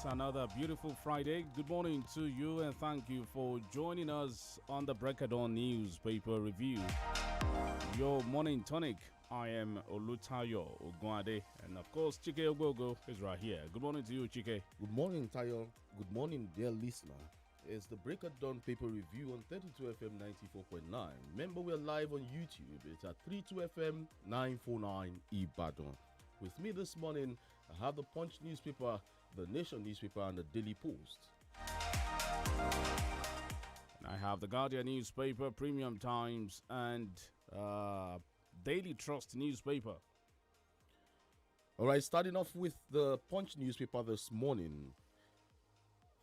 another beautiful Friday. Good morning to you and thank you for joining us on the Breakadon Newspaper Review. Your morning tonic. I am Olutayo Ogunade, and of course, Chike Ogogo is right here. Good morning to you, Chike. Good morning, Tayo. Good morning, dear listener. It's the Breakadon Paper Review on 32FM 94.9. Remember, we're live on YouTube. It's at 32FM 949 Ibadan. With me this morning, I have the Punch newspaper, the Nation newspaper, and the Daily Post. And I have the Guardian newspaper, Premium Times, and Daily Trust newspaper. All right, starting off with the Punch newspaper this morning.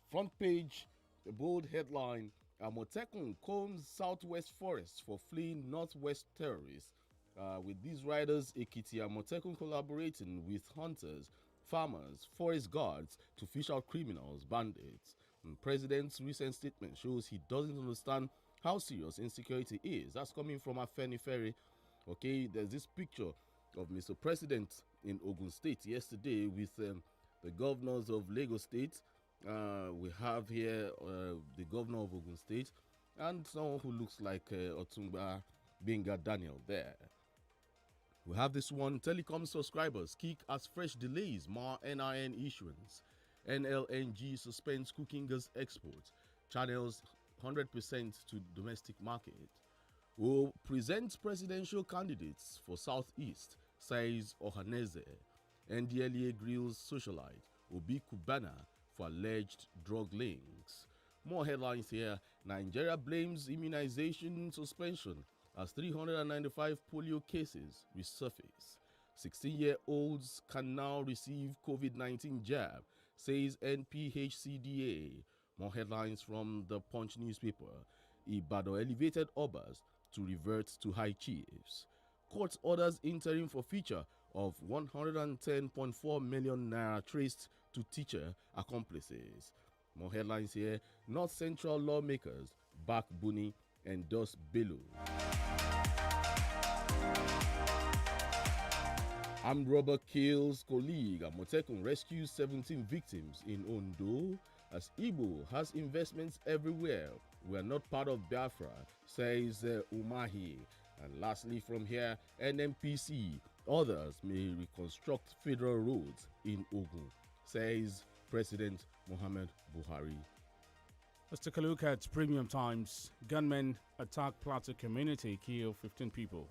Front page, a bold headline: Amotekun combs Southwest forests for fleeing Northwest terrorists. With these riders, Ekiti Amotekun collaborating with hunters, farmers, forest guards to fish out criminals, bandits. And President's recent statement shows he doesn't understand how serious insecurity is. That's coming from Afenifere. Okay, there's this picture of Mr. President in Ogun State yesterday with the governors of Lagos State. We have here the governor of Ogun State and someone who looks like Otumba Benga Daniel there. We have this one: telecom subscribers kick as fresh delays mar NIN issuance. NLNG suspends cooking gas exports. Channels 100% to domestic market. Will present presidential candidates for Southeast, says Ohaneze. NDLEA grills socialite Obi Kubana for alleged drug links. More headlines here. Nigeria blames immunization suspension as 395 polio cases resurface. 16-year-olds can now receive COVID-19 jab, says NPHCDA. More headlines from the Punch newspaper. Ibadan elevated Obas to revert to high chiefs. Court orders interim forfeiture of 110.4 million naira traced to teacher accomplices. More headlines here. North Central lawmakers back Buni, endorse Bello. Armed robber kills colleague. Amotekun rescues 17 victims in Ondo. As Igbo has investments everywhere, we are not part of Biafra, says Umahi. And lastly from here, NMPC, others may reconstruct federal roads in Ogun, says President Muhammad Buhari. Let's take a look at Premium Times. Gunmen attack Plateau community, kill 15 people.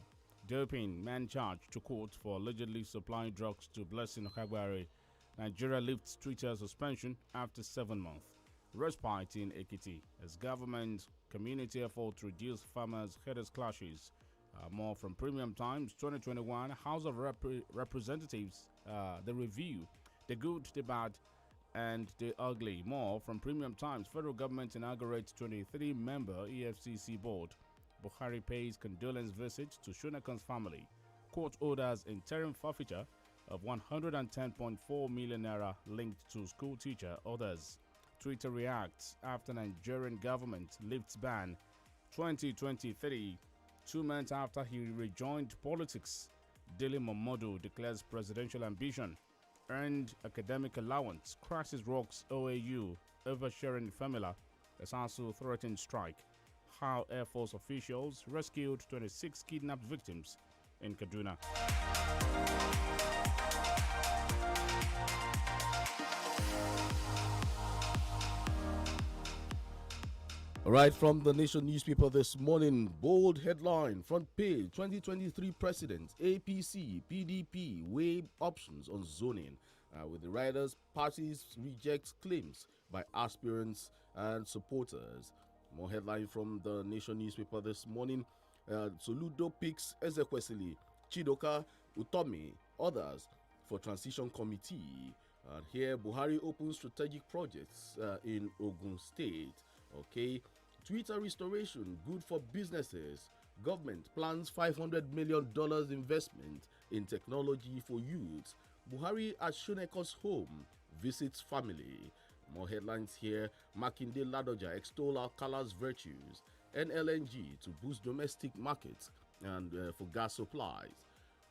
Doping man charged to court for allegedly supplying drugs to Blessing Okagbare. Nigeria lifts Twitter suspension after 7 months. Respite in Ekiti as government community effort to reduce farmers' headers clashes. More from Premium Times 2021. House of Representatives, the review, the good, the bad, and the ugly. More from Premium Times. Federal government inaugurates 23-member EFCC board. Buhari pays condolence visit to Shonekan's family. Court orders interim forfeiture of 110.4 million naira linked to school teacher orders. Twitter reacts after Nigerian government lifts ban 2023. 2 months after he rejoined politics, Dele Momodu declares presidential ambition. Earned academic allowance, crashes rocks OAU, oversharing formula. Esansu threatened strike. How Air Force officials rescued 26 kidnapped victims in Kaduna. All right, from the Nation newspaper this morning, bold headline, front page: 2023 presidents, APC, PDP weigh options on zoning. With the riders, parties reject claims by aspirants and supporters. More headline from the Nation newspaper this morning: Soludo picks Ezekwesili, Chidoka, Utomi, others for transition committee. And here, Buhari opens strategic projects in Ogun State. Okay, Twitter restoration good for businesses. Government plans $500 million investment in technology for youth. Buhari at Shoneko's home visits family. More headlines here. Makinde Ladoja extol Alcala's virtues. NLNG to boost domestic markets and for gas supplies.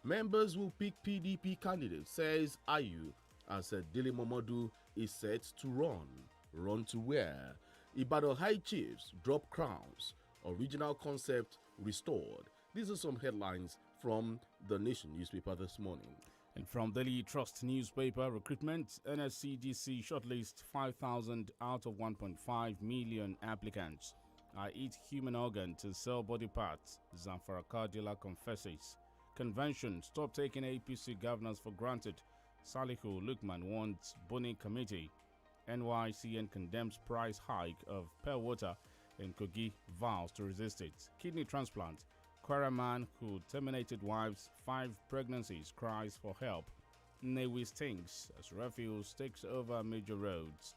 Members will pick PDP candidates, says Ayu. as Dele Momodu is set to run. Run to where? Ibadan High Chiefs drop crowns. Original concept restored. These are some headlines from the Nation newspaper this morning. And from Daily Trust newspaper, recruitment, NSCDC shortlist 5,000 out of 1.5 million applicants. I eat human organ to sell body parts, Zamfara car dealer confesses. Convention, stop taking APC governors for granted. Salihu Lukman wants Boni committee. NYCN condemns price hike of pure water and Kogi vows to resist it. Kidney transplant. Kwara man who terminated wife's 5 pregnancies cries for help. Nnewi stinks as refuse takes over major roads.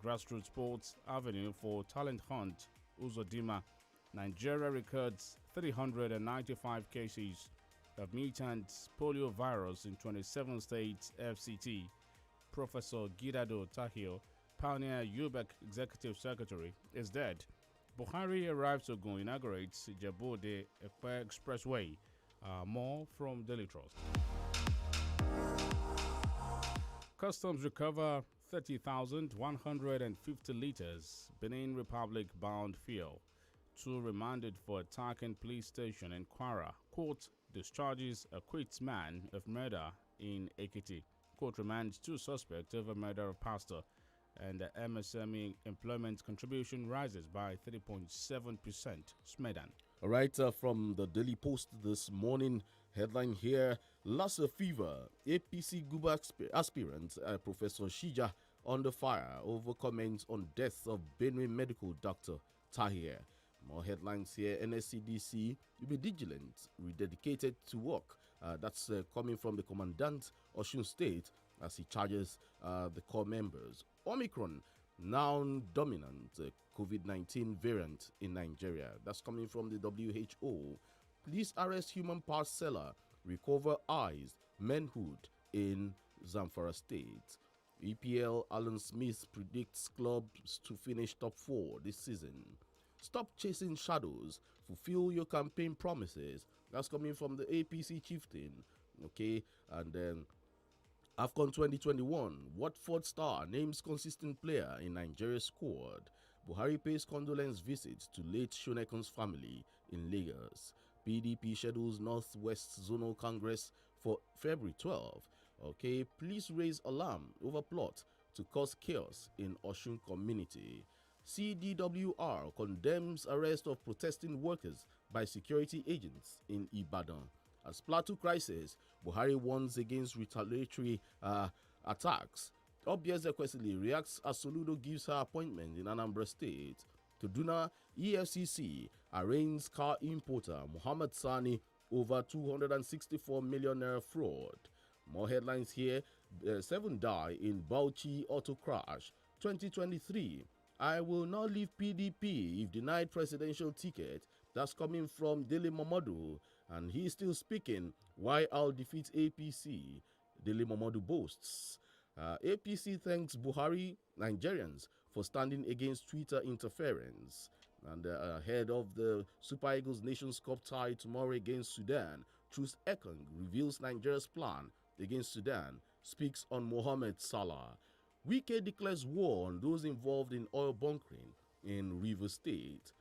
Grassroots sports avenue for talent hunt. Uzodima. Nigeria records 395 cases of mutant polio virus in 27 states. FCT. Professor Gidado Tahil, pioneer UBEC executive secretary, is dead. Buhari arrives to go inaugurate Jabode Ekpe Expressway. More from Daily Trust. Customs recover 30,150 liters Benin Republic bound fuel. 2 remanded for attacking police station in Kwara. Court discharges acquits man of murder in Ekiti. Court remands 2 suspects over murder of pastor. And the MSME employment contribution rises by 3.7%. Smedan. All right, from the Daily Post this morning, headline here, Lassa fever, APC Guba aspirant Professor Shija under fire over comments on death of Benue medical doctor Tahir. More headlines here, NSCDC will be vigilant, rededicated to work. That's coming from the Commandant Osun State as he charges the core members. Omicron, now dominant COVID-19 variant in Nigeria. That's coming from the WHO. Police arrest human parts seller, recover eyes, manhood in Zamfara State. EPL Alan Smith predicts clubs to finish top 4 this season. Stop chasing shadows, fulfill your campaign promises. That's coming from the APC chieftain. Okay, and then AFCON 2021, Watford star names consistent player in Nigeria's squad. Buhari pays condolence visits to late Shonekan's family in Lagos. PDP schedules Northwest Zonal Congress for February 12. Okay, police raise alarm over plot to cause chaos in Osun community. CDWR condemns arrest of protesting workers by security agents in Ibadan. As Plateau crisis, Buhari warns against retaliatory attacks. Obieze Kwesili reacts as Soludo gives her appointment in Anambra State. Kaduna EFCC arraigns car importer Muhammad Sani over 264 million naira fraud. More headlines here. 7 die in Bauchi auto crash. 2023. I will not leave PDP if denied presidential ticket. That's coming from Dele Momodu. And he's still speaking. Why I'll defeat APC. Dele Momodu boasts. APC thanks Buhari Nigerians for standing against Twitter interference. And ahead of the Super Eagles Nations Cup tie tomorrow against Sudan, Truth Ekong reveals Nigeria's plan against Sudan, speaks on Mohamed Salah. Wike declares war on those involved in oil bunkering in Rivers State.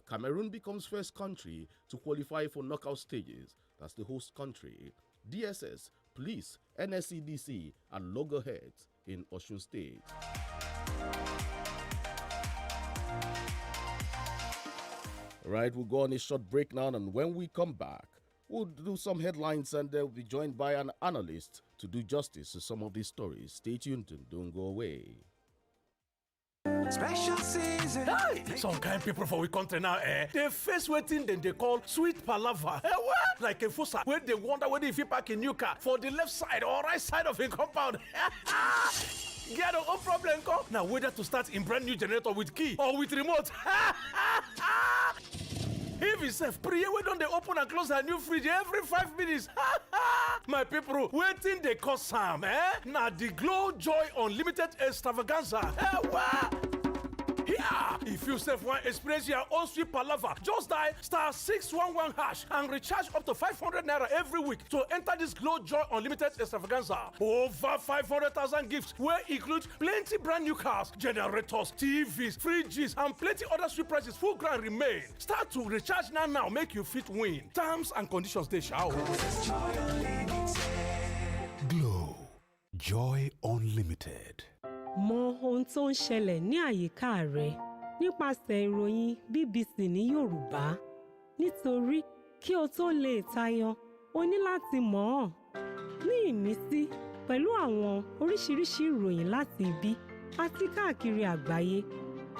Cameroon becomes first country to qualify for knockout stages. That's the host country. DSS, police, NSCDC, and loggerheads in Osun State. Right, we'll go on a short break now, and when we come back, we'll do some headlines and we'll be joined by an analyst to do justice to some of these stories. Stay tuned and don't go away. Special season. Hey, some kind people for we country now, they face waiting, then they call sweet palava. What? Like a fossa, where they wonder whether if you park a new car for the left side or right side of a compound. Get no problem, come. Now whether to start in brand new generator with key or with remote. If it's safe, we don't they open and close a new fridge every 5 minutes. My people, waiting they cause some, Now the Glow Joy Unlimited Extravaganza. If you sef wan experience your own sweet palava, just dial *611# and recharge up to 500 naira every week to enter this Glow Joy Unlimited extravaganza. Over 500,000 gifts wey include plenty brand new cars, generators, TVs, fridges, and plenty other sweet prizes full ground remain. Start to recharge now, make you fit win. Terms and conditions dey sha. Glow Joy Unlimited. Mọ ohun tó ń ṣẹlẹ̀ ní àyíká rẹ nípasẹ̀ ìròyìn BBC ní Yorùbá. Nítorí kí o tó lè tayọ, o ní láti mọ̀ ọ́n. Ní ìmísí pẹ̀lú àwọn oríṣiríṣi ìròyìn láti ibí àti káàkiri àgbáyé.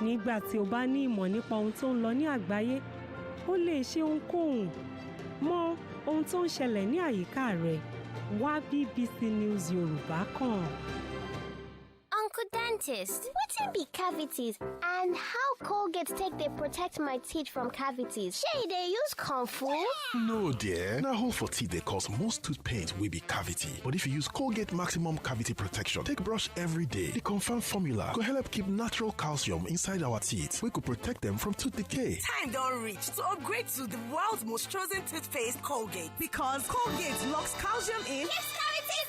Nígbà tí o bá ní ìmọ̀ nípa ohun tó ń lọ ní àgbáyé, o lè ṣe ohunkóhun. Mọ ohun tó ń ṣẹlẹ̀ ní àyíká rẹ. Wá BBC News Yorùbá kàn. Uncle Dentist, wetin be cavities and how Colgate take dey protect my teeth from cavities? Shey e dey use comfort? No dear, na hole for teeth dey cause most tooth pain wey be cavity. But if you use Colgate Maximum Cavity Protection take brush every day, the confirmed formula go help keep natural calcium inside our teeth wey go protect them from tooth decay. Time don reach to upgrade to the world's most chosen toothpaste, Colgate. Because Colgate locks calcium in. Yes, cavities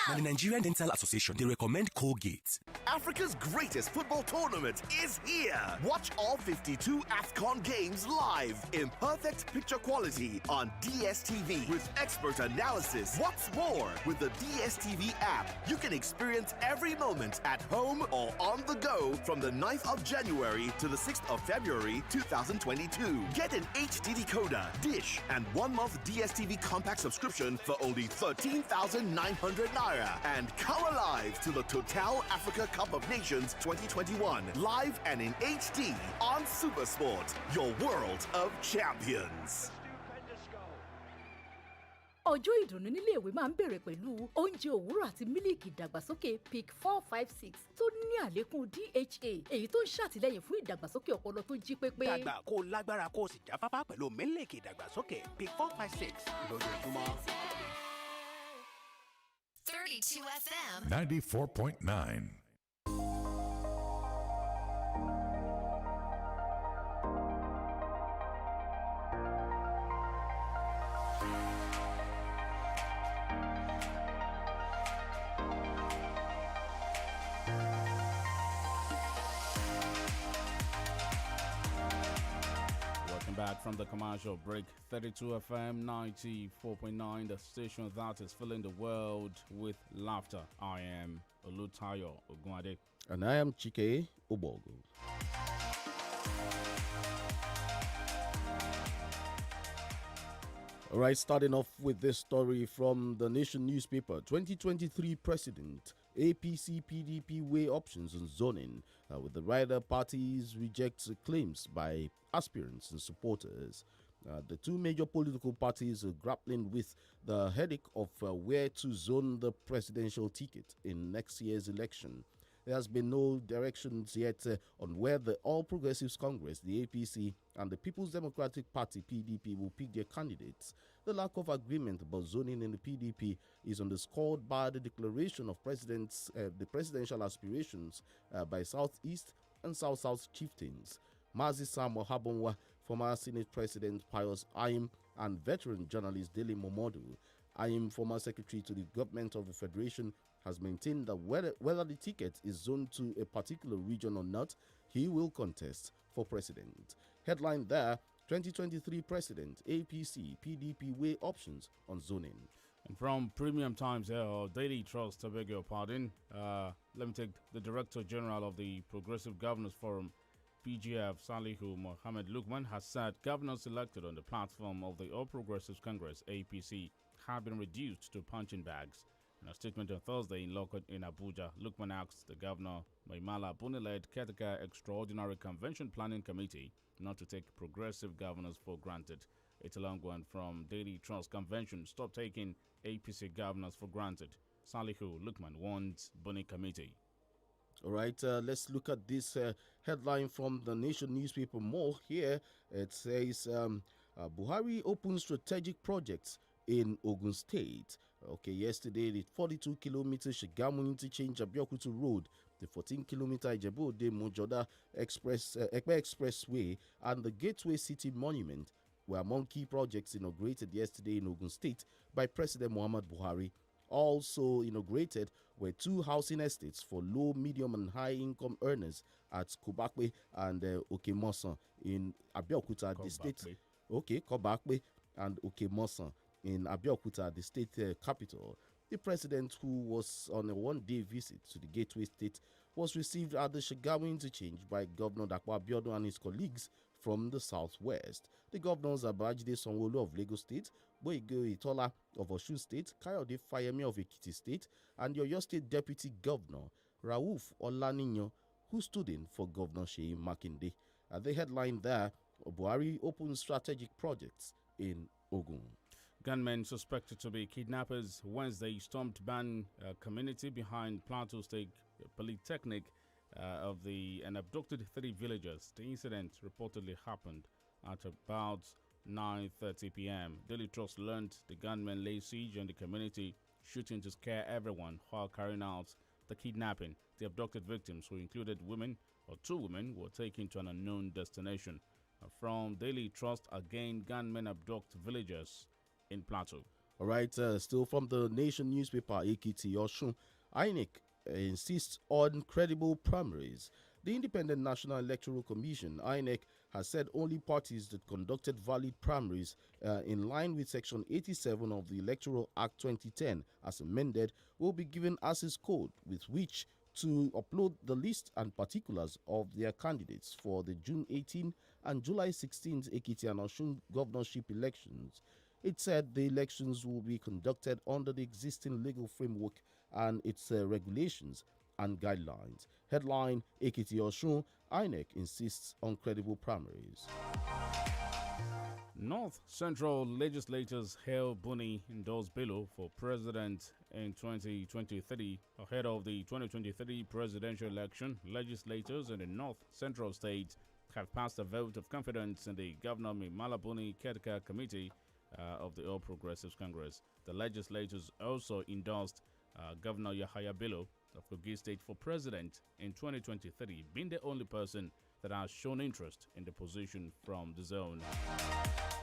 Now, out! the Nigerian Dental Association, they recommend Colgate. Africa's greatest football tournament is here. Watch all 52 AFCON games live in perfect picture quality on DSTV with expert analysis. What's more, with the DSTV app, you can experience every moment at home or on the go from the 9th of January to the 6th of February 2022. Get an HD decoder, dish, and 1-month DSTV compact subscription for only 13,900 naira and come alive to the Total Africa Cup of Nations 2021 live and in HD on Supersport, your world of champions. Ọjọ́ ìdùnnú nílé ìwé máa ń bẹ̀rẹ̀ pẹ̀lú oúnjẹ òwúrọ̀ àti mílìkì ìdàgbàsókè PIC 456 tó ní àlékún DHA èyí tó ń ṣàtìlẹ́yìn fún ìdàgbàsókè ọpọlọ tó jí pépé. Dàgbà kó lágbára kó sì jáfáfá pẹ̀lú mílìkì ìdàgbàsókè PIC 456 lójoojúmọ́. 32 FM 94.9. Back from the commercial break. 32 FM 94.9, the station that is filling the world with laughter. I am Olutayo Ogunade. And I am Chike Obogo. All right, starting off with this story from the Nation newspaper. 2023 President, APC PDP weigh options on zoning, with the rider parties reject claims by aspirants and supporters. The two major political parties are grappling with the headache of where to zone the presidential ticket in next year's election. There has been no directions yet on where the All Progressives Congress, the APC, and the People's Democratic Party, PDP, will pick their candidates. The lack of agreement about zoning in the PDP is underscored by the declaration of the presidential aspirations by Southeast and South-South chieftains. Mazi Samuel Habonwa, former Senate President Pius Ayim, and veteran journalist Dele Momodu. Ayim, former secretary to the government of the Federation, has maintained that whether the ticket is zoned to a particular region or not, he will contest for president. Headline there, 2023 President, APC, PDP weigh options on zoning. And from Premium Times here, or Daily Trust, I beg your pardon, let me take the Director General of the Progressive Governors Forum, PGF, Salihu Mohammed Lukman, has said governors elected on the platform of the All Progressives Congress, APC, have been reduced to punching bags. In a statement on Thursday in Abuja, Lukman asked the governor, Maimala Buni-led Ketika Extraordinary Convention Planning Committee not to take progressive governors for granted. It's a long one from Daily Trust Convention. Stop taking APC governors for granted. Salihu Lukman warns Buni Committee. All right, let's look at this headline from the Nation newspaper more here. It says, Buhari opens strategic projects in Ogun State. Okay, yesterday, the 42 kilometers Shigamu interchange Abeokuta Road the 14-kilometer Ijebu-Ode Mojoda Ekpe Expressway, and the Gateway City Monument were among key projects inaugurated yesterday in Ogun State by President Muhammad Buhari. Also inaugurated were 2 housing estates for low, medium, and high income earners at Kobakwe and Okemosan in Abeokuta, the state. Okay, Kobakwe and Okemosan in Abeokuta, the state capital. The president, who was on a one-day visit to the Gateway State, was received at the Shagamu interchange by Governor Dakwa Abiodun and his colleagues from the southwest. The governors are Babajide Sanwo-Olu of Lagos State, Boyege Itola of Osun State, Kayode Fayemi of Ekiti State, and the Oyo State Deputy Governor Rauf Olaninyo, who stood in for Governor Seyi Makinde. At the headline there, Buhari opened strategic projects in Ogun. Gunmen suspected to be kidnappers Wednesday stormed Ban community behind Plateau State Polytechnic and abducted 3 villagers. The incident reportedly happened at about 9:30 p.m. Daily Trust learned the gunmen lay siege on the community, shooting to scare everyone while carrying out the kidnapping. The abducted victims, who included 2 women, were taken to an unknown destination. From Daily Trust, again, gunmen abduct villagers in Plateau. All right, still from the Nation newspaper, Ekiti Osun, INEC insists on credible primaries. The Independent National Electoral Commission, INEC, has said only parties that conducted valid primaries in line with Section 87 of the Electoral Act 2010, as amended, will be given access code with which to upload the list and particulars of their candidates for the June 18 and July 16th Ekiti and Osun governorship elections. It said the elections will be conducted under the existing legal framework and its regulations and guidelines. Headline: Ekiti Osun, INEC insists on credible primaries. North Central legislators hail Buni endorsed Bello for president in 2023. Ahead of the 2023 presidential election, legislators in the North Central states have passed a vote of confidence in the Governor Malabuni Ketka Committee of the All Progressives Congress. The legislators also endorsed Governor Yahaya Bello of Kogi State for president in 2023, being the only person that has shown interest in the position from the zone.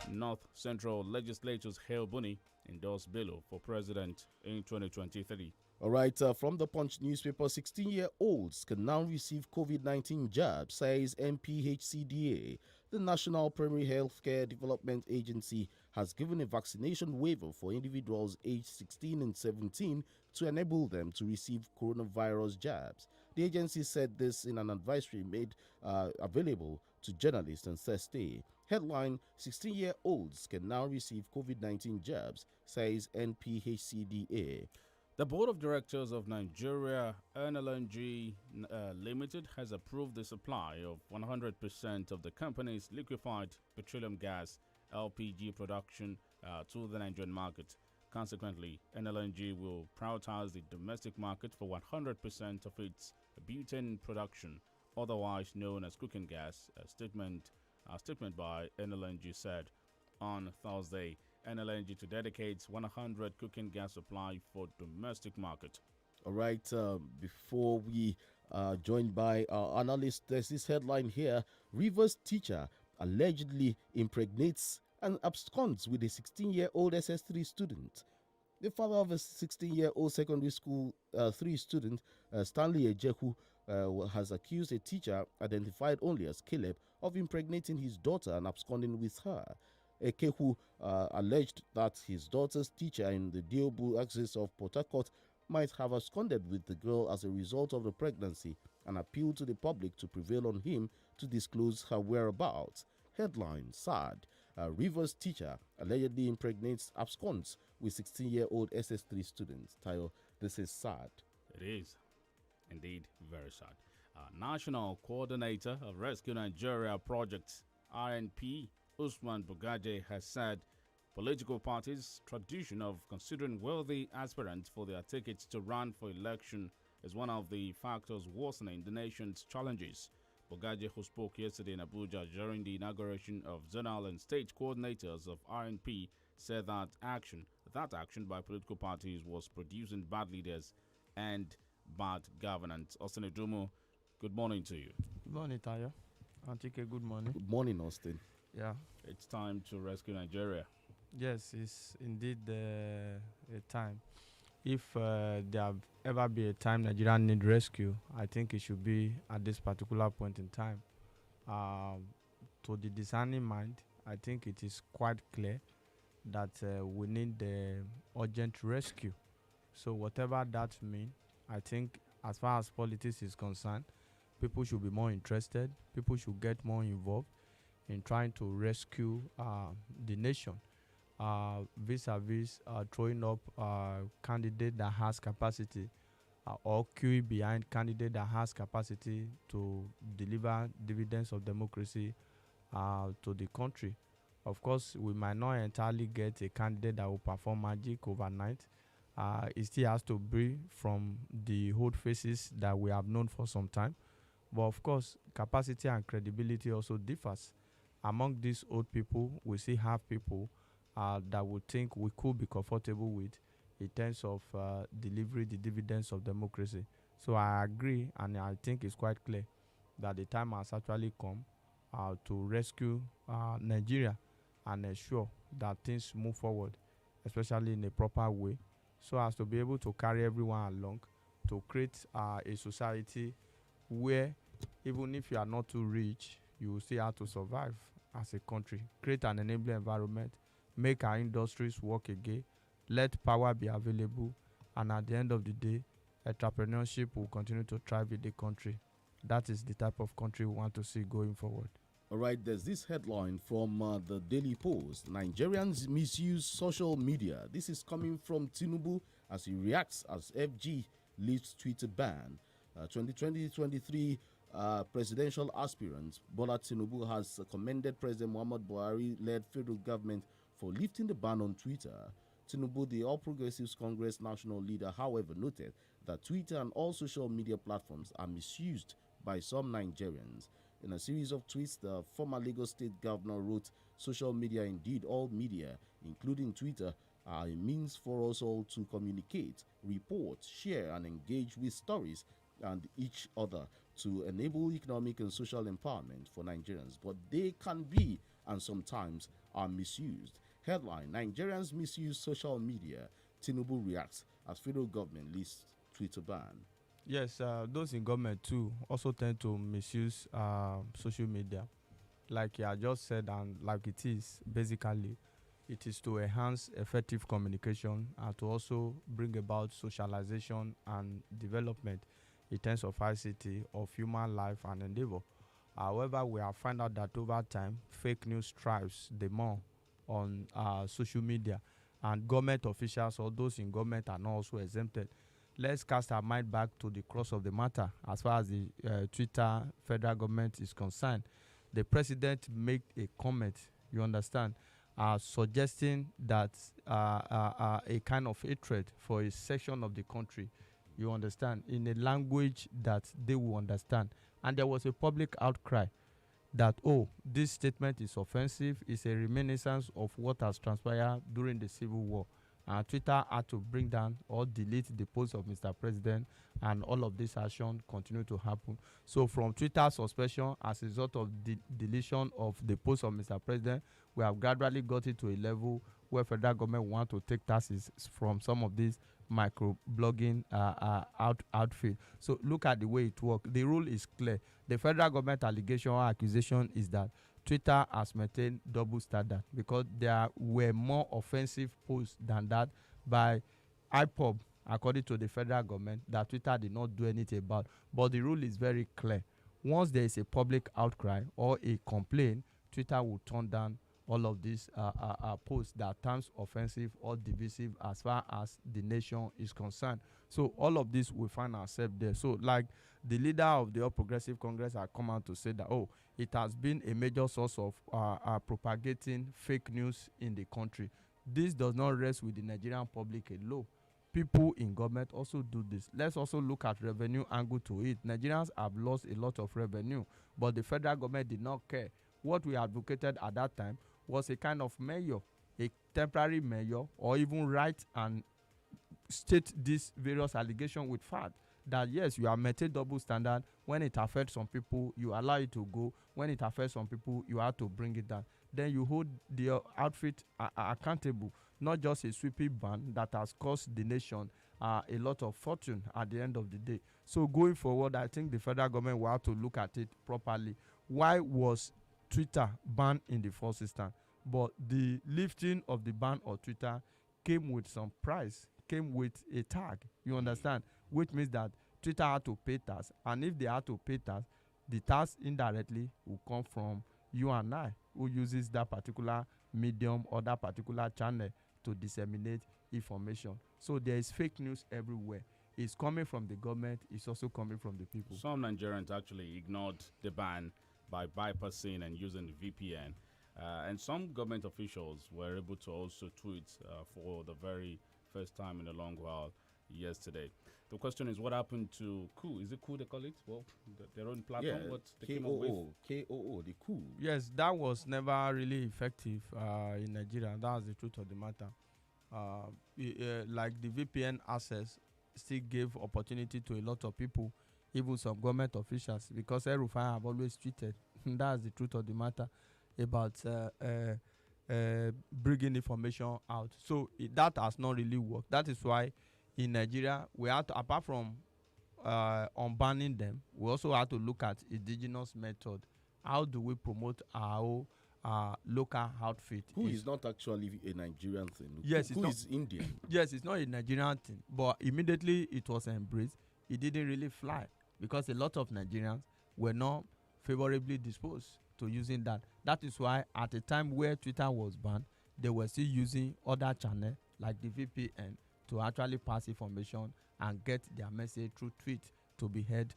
North Central legislators hail Buni endorsed Bello for president in 2023. All right, from the Punch newspaper, 16-year-olds can now receive COVID-19 jab, says NPHCDA. The National Primary Healthcare Development Agency has given a vaccination waiver for individuals aged 16 and 17 to enable them to receive coronavirus jabs. The agency said this in an advisory made available to journalists on Thursday. Headline: 16-year-olds can now receive COVID-19 jabs, says NPHCDA. The Board of Directors of Nigeria INT'L Limited has approved the supply of 100% of the company's liquefied petroleum gas LPG production to the Nigerian market. Consequently, INT'L will prioritize the domestic market for 100% of its butane production, otherwise known as cooking gas. A statement by INT'L said on Thursday. INT'L to dedicate 100 cooking gas supply for domestic market. All right, before we joined by our analyst, there's this headline here: Rivers teacher allegedly impregnates and absconds with a 16-year-old SS3 student. The father of a 16-year-old secondary school 3 student, Stanley Ejeku, has accused a teacher, identified only as Caleb, of impregnating his daughter and absconding with her. Ekehu alleged that his daughter's teacher in the Diobu axis of Port Harcourt might have absconded with the girl as a result of the pregnancy and appealed to the public to prevail on him to disclose her whereabouts. Headline: Sad. Rivers teacher allegedly impregnates absconds with 16-year-old SS3 students. Tayo, this is sad. It is indeed very sad. National Coordinator of Rescue Nigeria Project, INP, Usman Bugaje, has said political parties' tradition of considering wealthy aspirants for their tickets to run for election is one of the factors worsening the nation's challenges. Bugaje, who spoke yesterday in Abuja during the inauguration of zonal and state coordinators of INP, said that action by political parties was producing bad leaders and bad governance. Austin Edumo, good morning to you. Good morning, Tayo. Antike, good morning. Good morning, Austin. Yeah. It's time to rescue Nigeria. Yes, it's indeed a time. If there have ever be a time Nigeria need rescue, I think it should be at this particular point in time. To the discerning mind, I think it is quite clear that we need the urgent rescue. So whatever that means, I think as far as politics is concerned, people should be more interested. People should get more involved in trying to rescue the nation. Vis-a-vis throwing up candidate that has capacity or queuing behind candidate that has capacity to deliver dividends of democracy to the country. Of course, we might not entirely get a candidate that will perform magic overnight. It still has to be from the old faces that we have known for some time. But of course, capacity and credibility also differs. Among these old people, we still have people that we think we could be comfortable with in terms of delivery the dividends of democracy. So I agree, and I think it's quite clear that the time has actually come to rescue Nigeria and ensure that things move forward, especially in a proper way, so as to be able to carry everyone along to create a society where even if you are not too rich, you will still have to survive as a country. Create an enabling environment, make our industries work again, let power be available, and at the end of the day, entrepreneurship will continue to thrive in the country. That is the type of country we want to see going forward. All right, there's this headline from the Daily Post. Nigerians misuse social media. This is coming from Tinubu as he reacts as FG lifts Twitter ban. 2023 presidential aspirant Bola Tinubu has commended President Muhammad Buhari-led federal government for lifting the ban on Twitter. Tinubu, the All Progressives Congress national leader, however, noted that Twitter and all social media platforms are misused by some Nigerians. In a series of tweets, the former Lagos State governor wrote, "Social media, indeed all media, including Twitter, are a means for us all to communicate, report, share, and engage with stories and each other to enable economic and social empowerment for Nigerians. But they can be and sometimes are misused." Headline: Nigerians misuse social media. Tinubu reacts as federal government lists Twitter ban. Yes, those in government too also tend to misuse social media. Like I just said, and like it is, basically, it is to enhance effective communication and to also bring about socialization and development in terms of ICT, of human life and endeavor. However, we have found out that over time, fake news thrives the more on social media, and government officials or those in government are not also exempted. Let's cast our mind back to the cross of the matter as far as the Twitter federal government is concerned. The president made a comment, you understand, suggesting that a kind of hatred for a section of the country, you understand, in a language that they will understand. And there was a public outcry that, oh, this statement is offensive, it's a reminiscence of what has transpired during the Civil War. Twitter had to bring down or delete the post of Mr. President, and all of this action continue to happen. So from Twitter suspension as a result of the deletion of the post of Mr. President, we have gradually got it to a level where federal government want to take taxes from some of these micro-blogging outfit. So look at the way it works. The rule is clear. The federal government allegation or accusation is that Twitter has maintained double standard because there were more offensive posts than that by IPOB, according to the federal government, that Twitter did not do anything about. But the rule is very clear. Once there is a public outcry or a complaint, Twitter will turn down all of these posts that terms offensive or divisive as far as the nation is concerned. So all of this we find ourselves there. So like the leader of the All Progressive Congress has come out to say that, oh, it has been a major source of propagating fake news in the country. This does not rest with the Nigerian public alone. People in government also do this. Let's also look at revenue angle to it. Nigerians have lost a lot of revenue, but the federal government did not care. What we advocated at that time was a kind of measure, a temporary measure, or even write and state these various allegations with fact. that yes, you have met a double standard. When it affects some people, you allow it to go. When it affects some people, you have to bring it down. Then you hold the outfit accountable, not just a sweeping ban that has cost the nation a lot of fortune at the end of the day. So going forward, I think the federal government will have to look at it properly. Why was Twitter banned in the first instance? But the lifting of the ban on Twitter came with some price, came with a tag, you understand? Which means that Twitter had to pay tax. And if they had to pay tax, the tax indirectly will come from you and I, who uses that particular medium or that particular channel to disseminate information. So there is fake news everywhere. It's coming from the government. It's also coming from the people. Some Nigerians actually ignored the ban by bypassing and using the VPN. And some government officials were able to also tweet for the very first time in a long while yesterday. The question is, what happened to Coup? Is it Coup they call it? Well, their own platform? Yeah, What they came up with? KOO, the Coup. Yes, that was never really effective in Nigeria. That's the truth of the matter. Like the VPN access still gave opportunity to a lot of people, even some government officials, because El-Rufai have always tweeted. That's the truth of the matter about bringing information out. So that has not really worked. That is why in Nigeria we have to, apart from unbanning them, we also have to look at indigenous method. How do we promote our own local outfit? Who is not actually a Nigerian thing. Yes, who is Indian. Yes, it's not a Nigerian thing, but immediately it was embraced. It didn't really fly because a lot of Nigerians were not favorably disposed to using that. That is why at the time where Twitter was banned, they were still using other channels like the VPN to actually pass information and get their message through tweet to be heard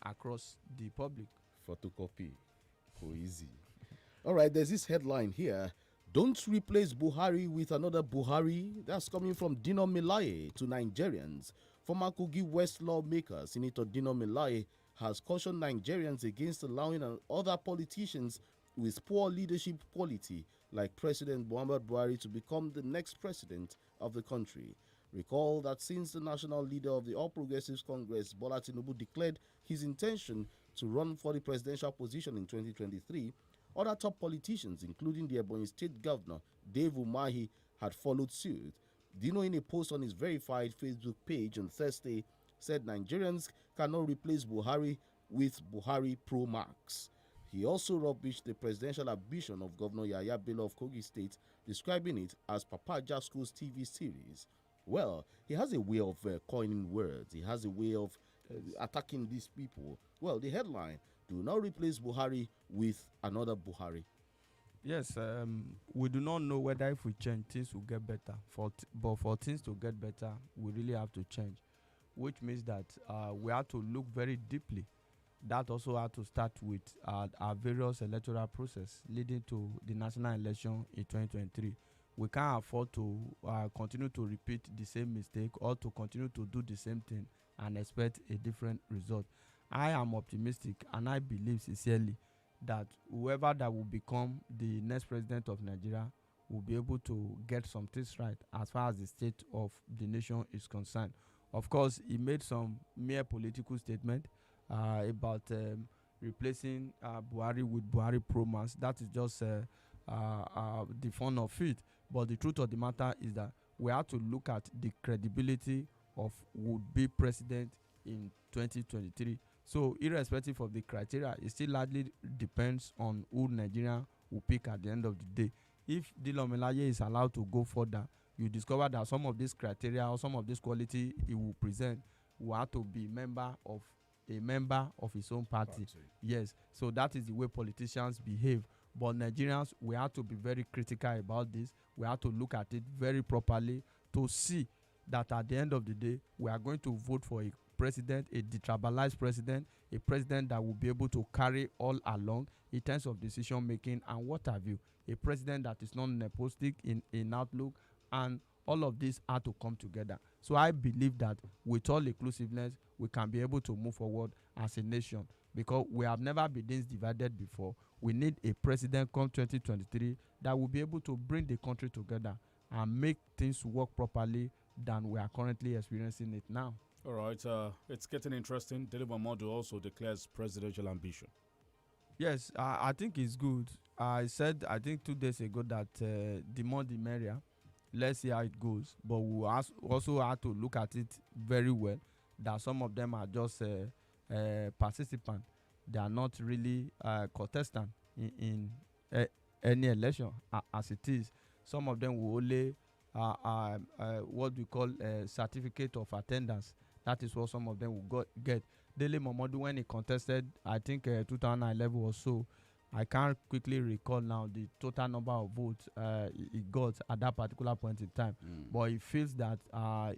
across the public. Photocopy. Easy. All right, there's this headline here. Don't replace Buhari with another Buhari. That's coming from Dino Melaye to Nigerians. Former Kogi West lawmaker, Senator Dino Melaye, has cautioned Nigerians against allowing other politicians with poor leadership quality like President Muhammad Buhari to become the next president of the country. Recall that since the national leader of the All Progressives Congress, Bola Tinubu, declared his intention to run for the presidential position in 2023, other top politicians, including the Ebonyi State Governor, Dave Umahi, had followed suit. Dino, in a post on his verified Facebook page on Thursday, said Nigerians cannot replace Buhari with Buhari Pro Max. He also rubbished the presidential ambition of Governor Yahya Bello of Kogi State, describing it as Papa Jasko's TV series. Well, he has a way of coining words. He has a way of attacking these people. Well, the headline, do not replace Buhari with another Buhari. Yes, we do not know whether if we change, things will get better. But for things to get better, we really have to change, which means that we have to look very deeply. That also had to start with our various electoral process leading to the national election in 2023. We can't afford to continue to repeat the same mistake or to continue to do the same thing and expect a different result. I am optimistic and I believe sincerely that whoever that will become the next president of Nigeria will be able to get some things right as far as the state of the nation is concerned. Of course, he made some mere political statement about replacing Buhari with Buhari Pro Max. That is just the fun of it. But the truth of the matter is that we have to look at the credibility of would-be president in 2023. So irrespective of the criteria, it still largely depends on who Nigeria will pick at the end of the day. If Dilo Melaye is allowed to go further, you discover that some of this criteria or some of this quality he will present will have to be a member of his own party. Yes, so that is the way politicians behave. But Nigerians, we have to be very critical about this. We have to look at it very properly to see that at the end of the day, we are going to vote for a president, a detribalized president, a president that will be able to carry all along in terms of decision making and what have you. A president that is not nepotistic in outlook, and all of this are to come together. So I believe that with all inclusiveness, we can be able to move forward as a nation, because we have never been this divided before. We need a president come 2023 that will be able to bring the country together and make things work properly than we are currently experiencing it now. All right, it's getting interesting. Deliver Modu also declares presidential ambition. Yes, I think it's good. I said, I think 2 days ago that the more the merrier. Let's see how it goes. But we also have to look at it very well. That some of them are just participants. They are not really contestants in any election as it is. Some of them will only what we call a certificate of attendance. That is what some of them will get. Dele Momodu, when he contested, I think 2011 or so, I can't quickly recall now the total number of votes he got at that particular point in time. But he feels that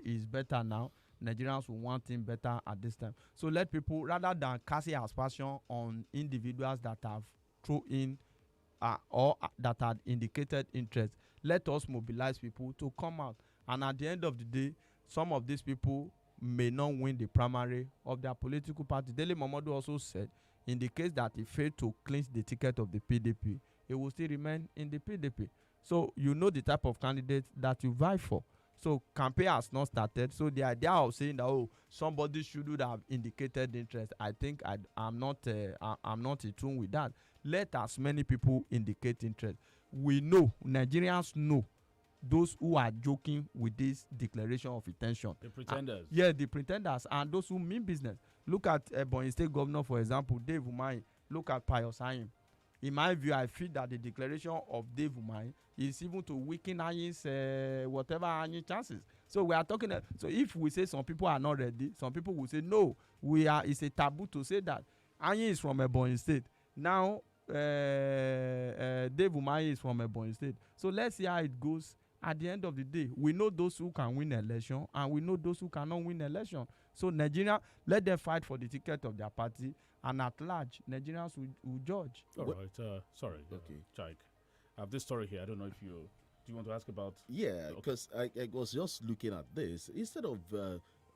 he's better now. Nigerians will want him better at this time. So let people, rather than casting aspersion on individuals that have thrown in or that had indicated interest, let us mobilize people to come out. And at the end of the day, some of these people may not win the primary of their political party. Dele Momodu also said, in the case that he failed to clinch the ticket of the PDP, he will still remain in the PDP. So you know the type of candidate that you vie for. So campaign has not started. So the idea of saying that somebody should have indicated interest, I think I'm not in tune with that. Let as many people indicate interest. We know, Nigerians know, those who are joking with this declaration of intention. The pretenders. The pretenders and those who mean business. Look at Ebonyi State Governor, for example, Dave Umahi. Look at Pius Ayim. In my view, I feel that the declaration of Dave Umahi is even to weaken Ayim's whatever Ayim chances. So we are talking. So if we say some people are not ready, some people will say no. It's a taboo to say that. Ayim is from Ebonyi State. Now Dave Umahi is from Ebonyi State. So let's see how it goes. At the end of the day, we know those who can win election and we know those who cannot win election. So Nigeria, let them fight for the ticket of their party, and at large, Nigerians will judge. All right. Sorry. Okay. Chike, I have this story here. I don't know if do you want to ask about? Yeah, because I was just looking at this. Instead of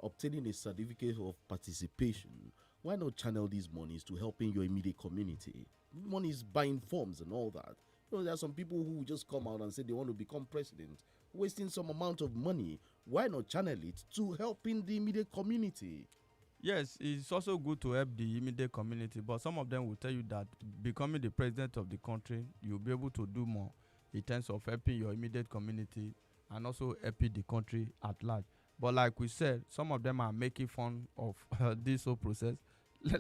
obtaining a certificate of participation, why not channel these monies to helping your immediate community? Money is buying forms and all that. There are some people who just come out and say they want to become president, wasting some amount of money. Why not channel it to helping the immediate community? Yes, it's also good to help the immediate community, but some of them will tell you that becoming the president of the country, you'll be able to do more in terms of helping your immediate community and also helping the country at large. But like we said, some of them are making fun of this whole process.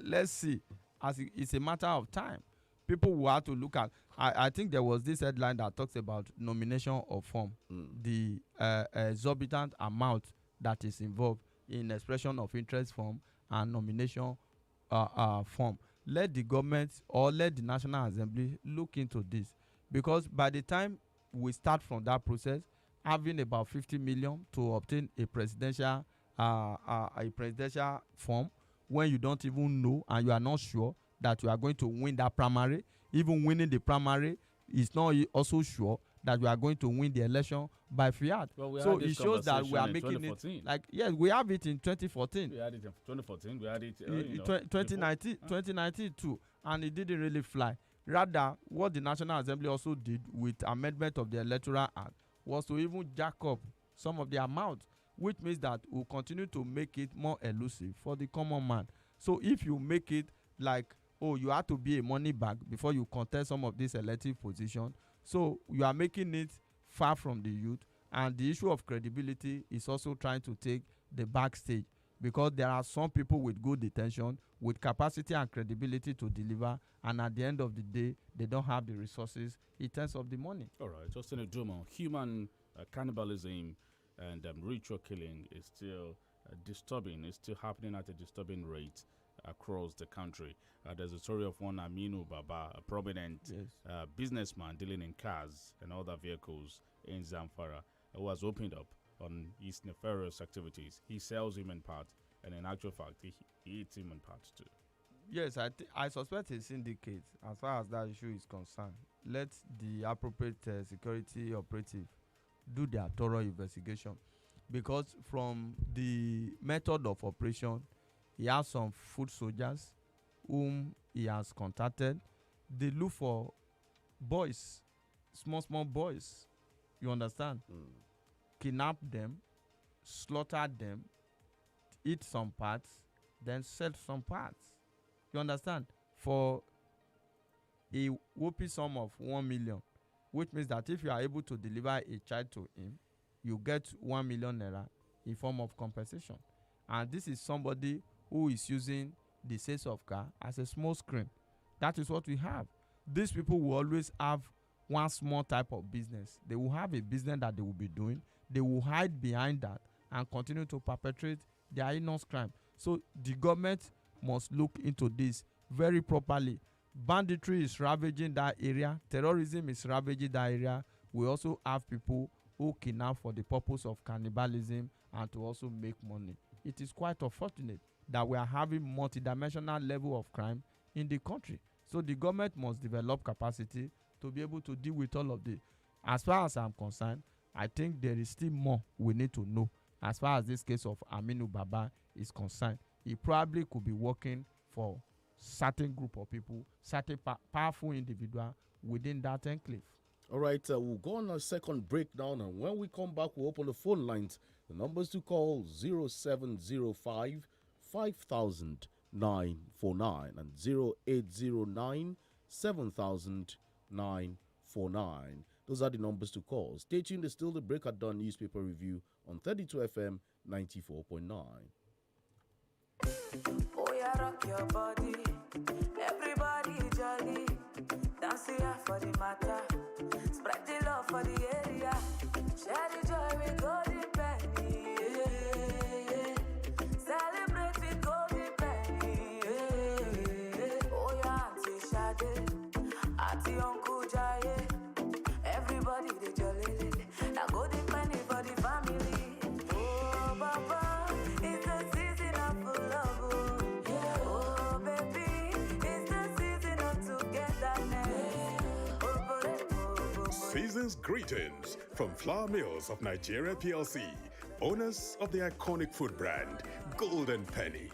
Let's see, as it's a matter of time. People will have to look at. I think there was this headline that talks about nomination of form, the exorbitant amount that is involved in expression of interest form and nomination form. Let the government or let the National Assembly look into this, because by the time we start from that process, having about 50 million to obtain a presidential form, when you don't even know and you are not sure that you are going to win that primary, even winning the primary is not also sure that you are going to win the election by fiat. Well, so it shows that we are making it like, yes, we have it in 2014. We had it in 2014. We had it in 2019 too, and it didn't really fly. Rather, what the National Assembly also did with amendment of the Electoral Act was to even jack up some of the amount, which means that we'll continue to make it more elusive for the common man. So if you make it like, you have to be a money bag before you contest some of these elective positions. So you are making it far from the youth, and the issue of credibility is also trying to take the backstage, because there are some people with good intention, with capacity and credibility to deliver, and at the end of the day, they don't have the resources in terms of the money. All right, Justin Adumo, human cannibalism and ritual killing is still disturbing. It's still happening at a disturbing rate across the country. There's a story of one Aminu Baba, a prominent businessman dealing in cars and other vehicles in Zamfara, who has opened up on his nefarious activities. He sells human parts, and in actual fact, he eats human parts too. Yes, I suspect a syndicate as far as that issue is concerned. Let the appropriate security operative do their thorough investigation, because from the method of operation, he has some foot soldiers whom he has contacted. They look for boys, small boys, you understand? Kidnap them, slaughter them, eat some parts, then sell some parts. You understand? For a whooping sum of 1 million, which means that if you are able to deliver a child to him, you get 1 million naira in form of compensation. And this is somebody who is using the sales of car as a small screen. That is what we have. These people will always have one small type of business. They will have a business that they will be doing. They will hide behind that and continue to perpetrate their heinous crime. So the government must look into this very properly. Banditry is ravaging that area. Terrorism is ravaging that area. We also have people who kidnap for the purpose of cannibalism and to also make money. It is quite unfortunate that we are having multidimensional level of crime in the country. So the government must develop capacity to be able to deal with all of this. As far as I'm concerned, I think there is still more we need to know as far as this case of Aminu Baba is concerned. He probably could be working for certain group of people, certain powerful individual within that enclave. All right, we'll go on a second breakdown, and when we come back, we'll open the phone lines. The numbers to call 0705 5000 949 and 0809 7000 949. Those are the numbers to call. Stay tuned. There's still the Break at Dawn newspaper review on 32 FM 94.9. Oh, yeah, rock your body. Everybody jolly. Dance here for the matter. Spread the love for the area. Share the joy with golden penny. Yeah. Celebrate with golden penny. Yeah. Oh, yeah, Auntie Shade. Auntie Uncle Jaye. Everybody they jolly. Now golden penny for the family. Oh, Baba, it's the season of love. Yeah. Oh, baby, it's the season of togetherness. Season's greetings from Flour Mills of Nigeria PLC, owners of the iconic food brand Golden Penny.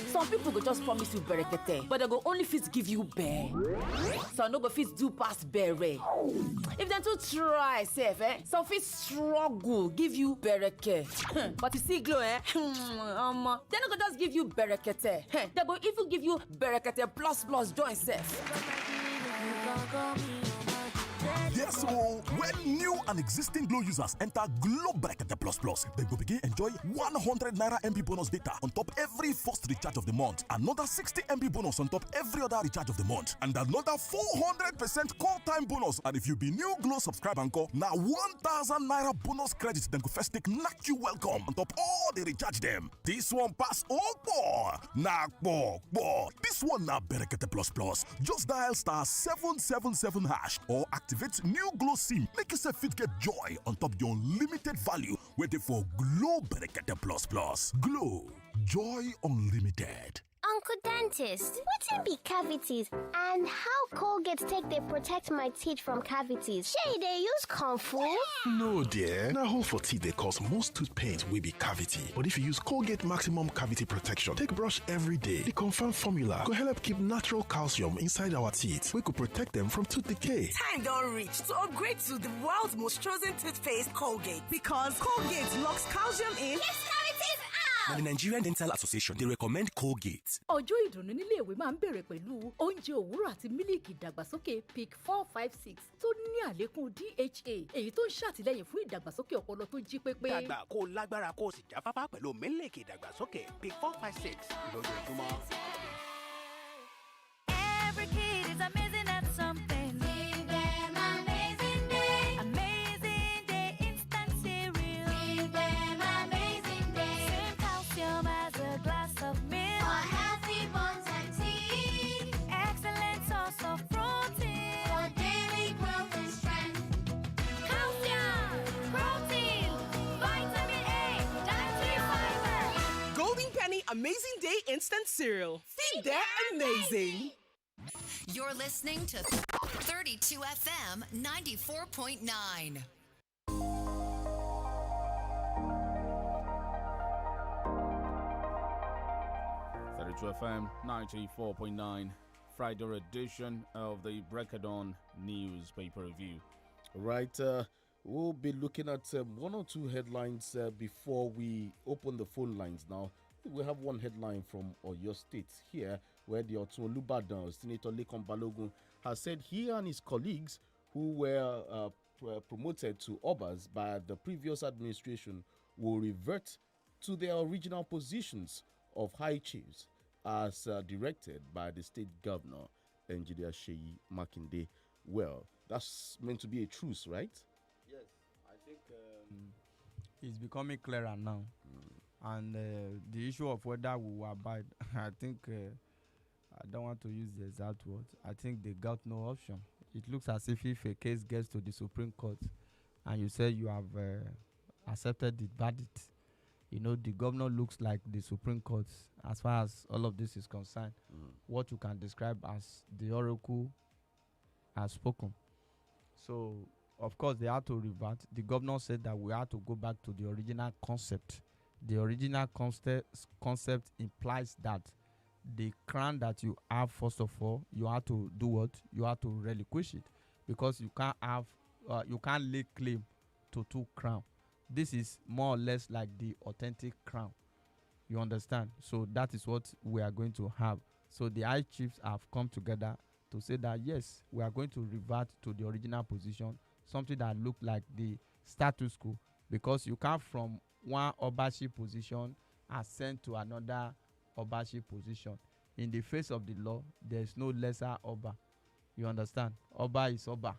Some people go just promise you berekete, but they go only fit give you bear. Some no go fit do past bere. If them too try safe, some fit struggle give you bereke. But you see glow, they no go just give you berekete. They go even give you berekete plus join safe. Yes, so when new and existing Glow users enter Glow Bracket Plus Plus, they will begin enjoy 100 Naira MB bonus data on top every first recharge of the month, another 60 MB bonus on top every other recharge of the month, and another 400% call time bonus. And if you be new Glow subscriber encore, now 1,000 Naira bonus credits, then go first take knock you welcome on top all the recharge them. This one pass all four. Knock four. This one now Bracket Plus Plus. Just dial *777# or activate new Glow SIM. Make yourself fit get joy on top your unlimited value. Waiting for Glow Berekete Plus Plus. Glow. Joy Unlimited. Uncle Dentist, what be cavities and how Colgate take they protect my teeth from cavities? Shey they use Comfort? No, dear. Now, hole for teeth they cause most tooth pain will be cavity. But if you use Colgate Maximum Cavity Protection, take brush every day. The confirmed formula could help keep natural calcium inside our teeth. We could protect them from tooth decay. Time don't reach to upgrade to the world's most chosen toothpaste, Colgate. Because Colgate locks calcium in. Yes, cavities Now, the Nigerian Dental Association, they recommend Colgate. Ọjọ́ ìdùnnú nílé ìwé máa ń bẹ̀rẹ̀ pẹ̀lú oúnjẹ òwúrọ̀ àti mílíkì ìdàgbàsókè PIC 456 tó ní àlékún DHA èyí tó ń ṣàtìlẹ́yìn fún ìdàgbàsókè ọpọlọ tó jí pépé. Dàgbà kó lágbára kó sì jáfáfá pẹ̀lú mílíkì ìdàgbàsókè PIC 456 lójoojúmọ́. Every kid is amazing at something. Give them amazing day. Amazing day instant cereal. Give them amazing day. Same calcium as a glass of milk. For healthy bones and teeth. Excellent source of protein. For daily growth and strength. Calcium, protein, vitamin A, dietary fiber. Golden Penny Amazing Day Instant Cereal. Feed that amazing. You're listening to 32 FM 94.9. FM 94.9, Friday edition of the Breakdown newspaper review. Right, We'll be looking at one or two headlines before we open the phone lines now. We have one headline from Oyo State here, where the Otun Olubadan, Senator Lekan Balogun, has said he and his colleagues who were promoted to Obas by the previous administration will revert to their original positions of high chiefs as directed by the state governor, Engineer Sheyi Makinde. Well, that's meant to be a truce, right? Yes, I think it's becoming clearer now. And the issue of whether we will abide, I think, I don't want to use the exact words, I think they got no option. It looks as if a case gets to the Supreme Court and you say you have accepted the verdict, you know, the governor looks like the Supreme Court as far as all of this is concerned. What you can describe as the oracle has spoken. So, of course, they had to revert. The governor said that we had to go back to the original concept. The original concept implies that the crown that you have, first of all, you have to do what? You have to relinquish it, because you can't have, you can't lay claim to two crowns. This is more or less like the authentic crown. You understand? So that is what we are going to have. So the high chiefs have come together to say that yes, we are going to revert to the original position, something that looked like the status quo, because you can't from one Obashi position ascend to another Obashi position. In the face of the law, there is no lesser Oba. You understand? Oba is Oba.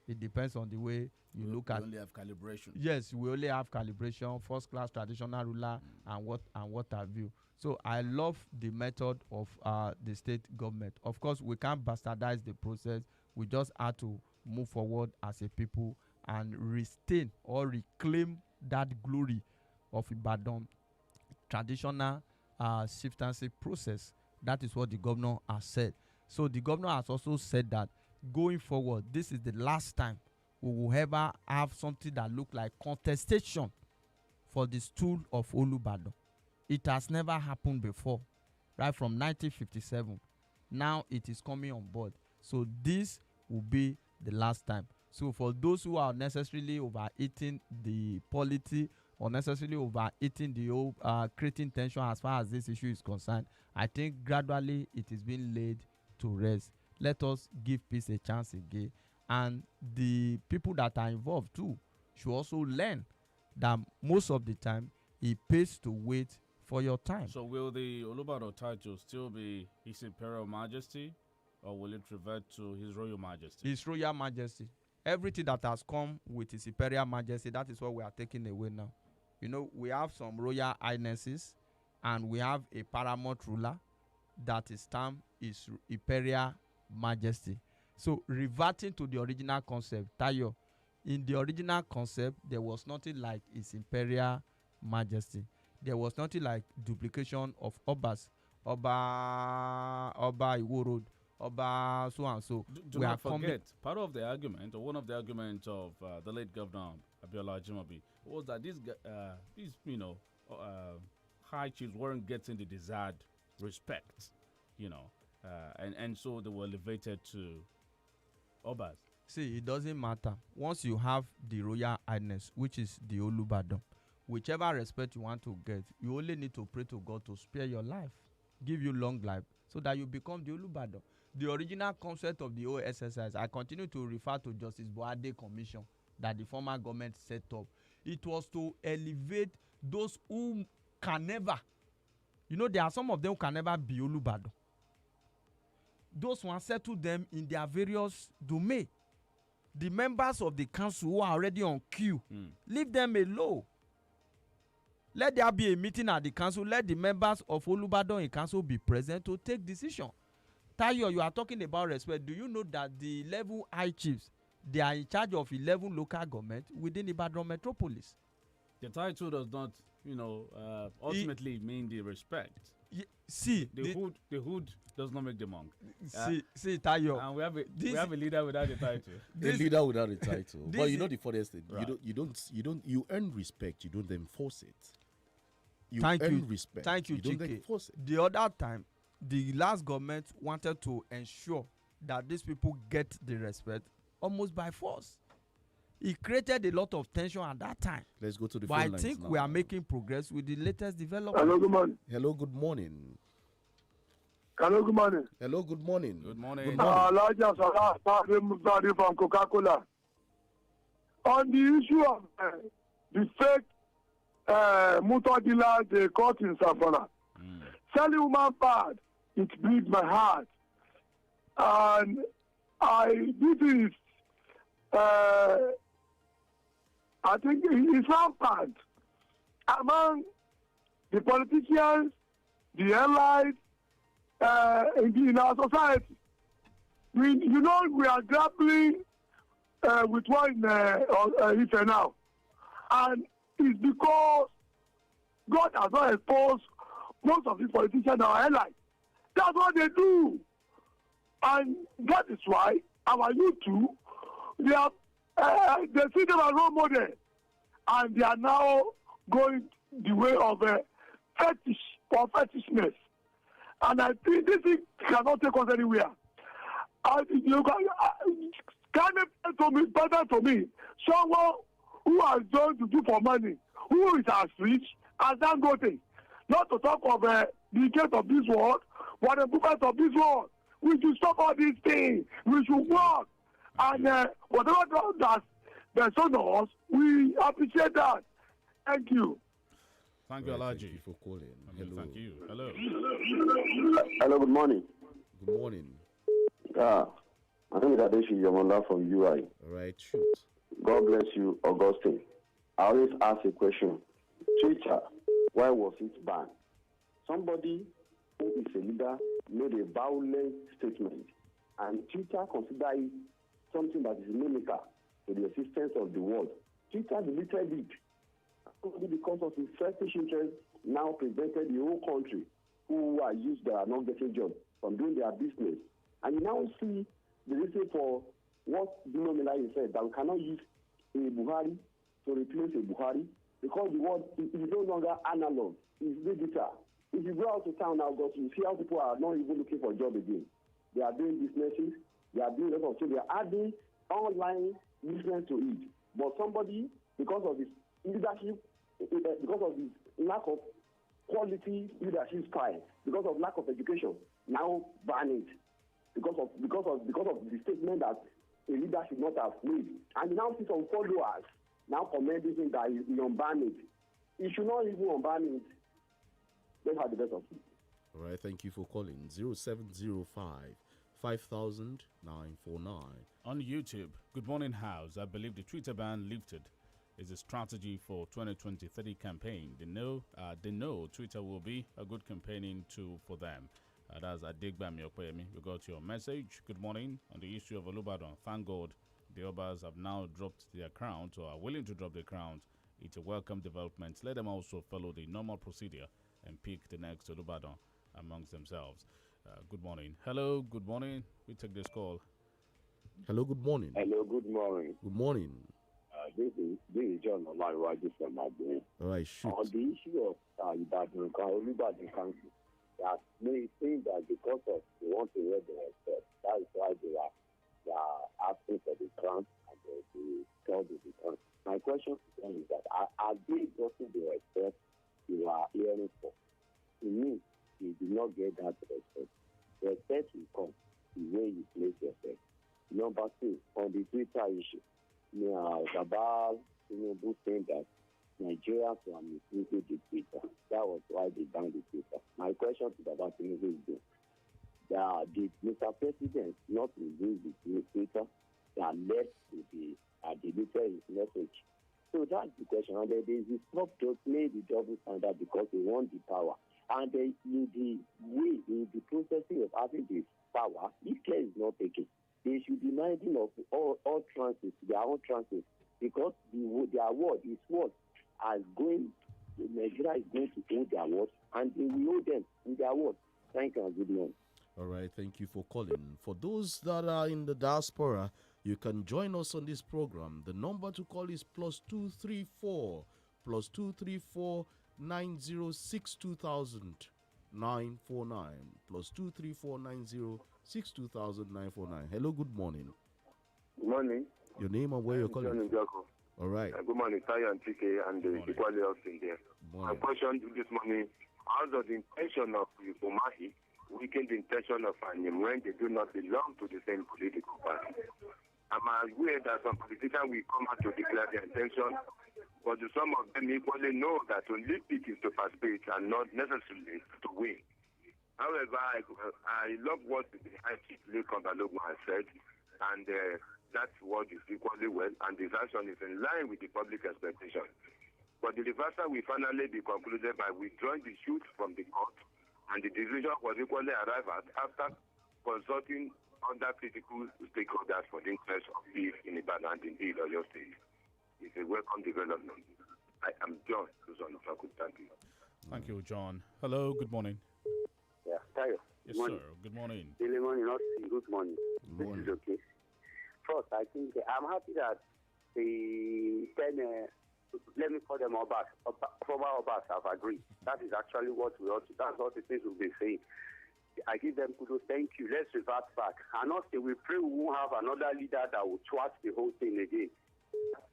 It depends on the way you look at. We only have calibration. Yes, we only have calibration, first class traditional ruler, and what have you. So I love the method of the state government. Of course, we can't bastardize the process. We just have to move forward as a people and retain or reclaim that glory of Ibadan traditional chieftaincy process. That is what the governor has said. So the governor has also said that going forward, this is the last time we will ever have something that look like contestation for the stool of Olubadan. It has never happened before, right from 1957. Now it is coming on board. So this will be the last time. So for those who are necessarily overeating the polity or necessarily overeating the whole creating tension as far as this issue is concerned, I think gradually it is being laid to rest. Let us give peace a chance again. And the people that are involved too should also learn that most of the time it pays to wait for your time. So will the Olubadan title still be His Imperial Majesty, or will it revert to His Royal Majesty? His Royal Majesty. Everything that has come with His Imperial Majesty, that is what we are taking away now. You know, we have some Royal Highnesses and we have a paramount ruler that is termed His Imperial Majesty. So reverting to the original concept, Tayo, in the original concept, there was nothing like His Imperial Majesty. There was nothing like duplication of Obas, Oba Iwo Road, Oba so and so. Do not forget, part of the argument, or one of the arguments of the late Governor Abiola Ajimobi, was that these high chiefs weren't getting the desired respect, and so they were elevated to Obas. See, it doesn't matter. Once you have the Royal Highness, which is the Olubadan, whichever respect you want to get, you only need to pray to God to spare your life, give you long life, so that you become the Olubadan. The original concept of the whole exercise, I continue to refer to Justice Boade Commission that the former government set up. It was to elevate those who can never, there are some of them who can never be Olubadan. Those ones settle them in their various domain. The members of the council who are already on queue, leave them alone. Let there be a meeting at the council. Let the members of Olubadan in council be present to take decision. Tayo, you are talking about respect. Do you know that the 11 high chiefs, they are in charge of 11 local government within Ibadan metropolis? The title does not, ultimately mean the respect. See, the hood does not make the monk. See, Tayo. And we have a leader without the title. A leader without a title. But you know the funniest thing, right. You earn respect. You don't enforce it. You earn respect. Thank you, you don't enforce it. The other time, the last government wanted to ensure that these people get the respect almost by force. It created a lot of tension at that time. Let's go to the but phone I lines think now. we are making progress with the latest development. Hello, good morning. Hello, good morning. Hello, good morning. Hello, good morning. Good morning. Good morning. Elijah Salah from Coca-Cola. On the issue of the fake motor dealers they caught in Safana, selling woman bad, it bleeds my heart. And this is, I think it's rampant among the politicians, the allies, in our society. We are grappling with one issue now. And it's because God has not exposed most of these politicians and our allies. That's what they do. And that is why our youth too, they see them as role model. And they are now going the way of fetish or fetishness. And I think this thing cannot take us anywhere. You can to me, better to me, someone who has done to do for money, who is as rich as Dangote. Not to talk of the gate of this world, but the movement of this world. We should stop all these things. We should work. And whatever God does, the son of us, we appreciate that. Thank you. Thank you, Alaji. Thank you for calling. Hello. Thank you. Hello. Hello, good morning. Good morning. My name is Adeshi Yamonda from UI. All right, shoot. God bless you, Augustine. I always ask a question. Twitter, why was it banned? Somebody who is a leader made a violent statement, and Twitter considered it something that is inimical to the existence of the world. Twitter deleted it. Only because of his selfish interest now prevented the whole country who are used that are not getting jobs from doing their business. And you now see the reason for what Dino Melaye said, that we cannot use a Buhari to replace a Buhari because the world is no longer analog, it's digital. If you go out to town now, you see how people are not even looking for a job again. They are doing businesses, they are doing a lot of things, they are adding online business to it. But somebody, because of his leadership, because of his lack of quality leadership style, because of lack of education, now ban it. Because of the statement that a leader should not have made. And you now see some followers now commenting that he unban it. He should not even unban it. Let's have the best of it. All right, thank you for calling. 0705 5000 949. On YouTube, Good Morning House. I believe the Twitter ban lifted is a strategy for 2023 campaign. They know Twitter will be a good campaigning tool for them. That's Adigbami Okoyemi. We got your message. Good morning. On the issue of Olubadan, thank God the Obas have now dropped their crowns or are willing to drop their crowns. It's a welcome development. Let them also follow the normal procedure and pick the next Olubadan amongst themselves. Good morning. Hello, good morning. We take this call. Hello, good morning. Hello, good morning. Good morning. This is John Omarwaju from Magdalene. All right, shoot. On the issue of Olubadan Council, that may think that because of they want to wear the respect, that is why they are asking for the crown and they tell the crown. My question to them is that are they getting the respect you are hearing for? To me, you do not get that respect. Respect will come the way you place yourself. Number two, on the Twitter issue, Gabal saying that Nigerians were misusing the Twitter. That was why they banned the Twitter. My question to Baba Tinubu is this. Did Mr. President not release the Twitter that led to the deleted his message? So that's the question. And there is a stop to play the double standard because they want the power. And in the processing of having this power, this care is not taken. They should be minding of all trances, their own trances, because their word is what Nigeria is going to hold their word, and they will hold them in their word. Thank you, and good morning. All right, thank you for calling. For those that are in the diaspora, you can join us on this program. The number to call is +234 906 2000 949 +234 906 2000 949. Hello, good morning. Good morning. Your name and where you're calling John from? Njako. All right. Good morning, Tayo and TK and the equally in there. My Morning. question this morning, how does the intention of Umahi weaken the intention of Anyim when they do not belong to the same political party? I'm aware that some politicians will come out to declare their intention, but some of them equally know that to lead it is to participate and not necessarily to win. However, I love what the High Chief Lekan Balogun has said, and that word is equally well, and this action is in line with the public expectation. But the reversal will finally be concluded by withdrawing the suit from the court, and the decision was equally arrived at after consulting other critical stakeholders for the interest of peace in Ibadan and indeed Oyo State. It's a welcome development. I am John Susan Faku. Thank you. Thank you, John. Hello, good morning. Yeah, Tayo. Yes, sir. Good morning. Good morning, not good morning. Good morning. This is okay. First, I think I'm happy that the 10, let me call them Obas, former Obas have agreed. That is actually what we ought to, that's what the things we'll be saying. I give them kudos, thank you. Let's revert back. And also, we pray we won't have another leader that will twat the whole thing again.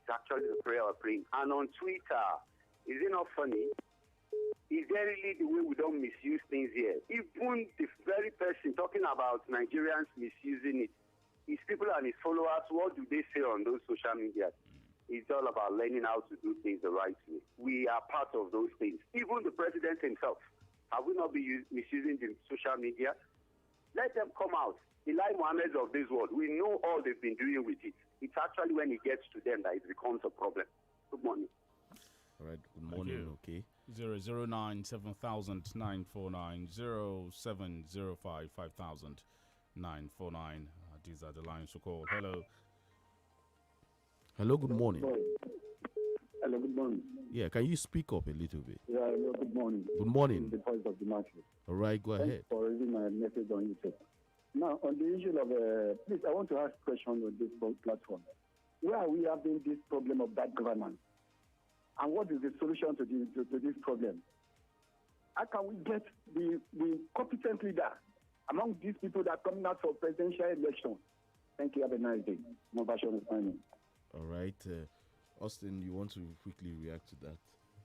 That's actually the prayer we're praying. And on Twitter, is it not funny? Is there really the way we don't misuse things here? Even the very person talking about Nigerians misusing it, his people and his followers, what do they say on those social media? It's all about learning how to do things the right way. We are part of those things. Even the president himself, have we not been misusing the social media? Let them come out. Eli Mohammed of this world, we know all they've been doing with it. It's actually when it gets to them that it becomes a problem. Good morning. All right. Good morning. Okay. 009-7000-949, 0705-5000-949. These are the lines to call. Hello. Hello. Good morning. Hello. Good morning. Yeah. Can you speak up a little bit? Yeah. Hello, good morning. Good morning. The voice of the market. All right. Go Thanks ahead. for reading my message on YouTube. Now, on the issue of, please, I want to ask a question on this platform. Where are we having this problem of bad governance? And what is the solution to this problem? How can we get the competent leader among these people that are coming out for presidential election? Thank you. Have a nice day. No version is fine. All right. Austin, you want to quickly react to that?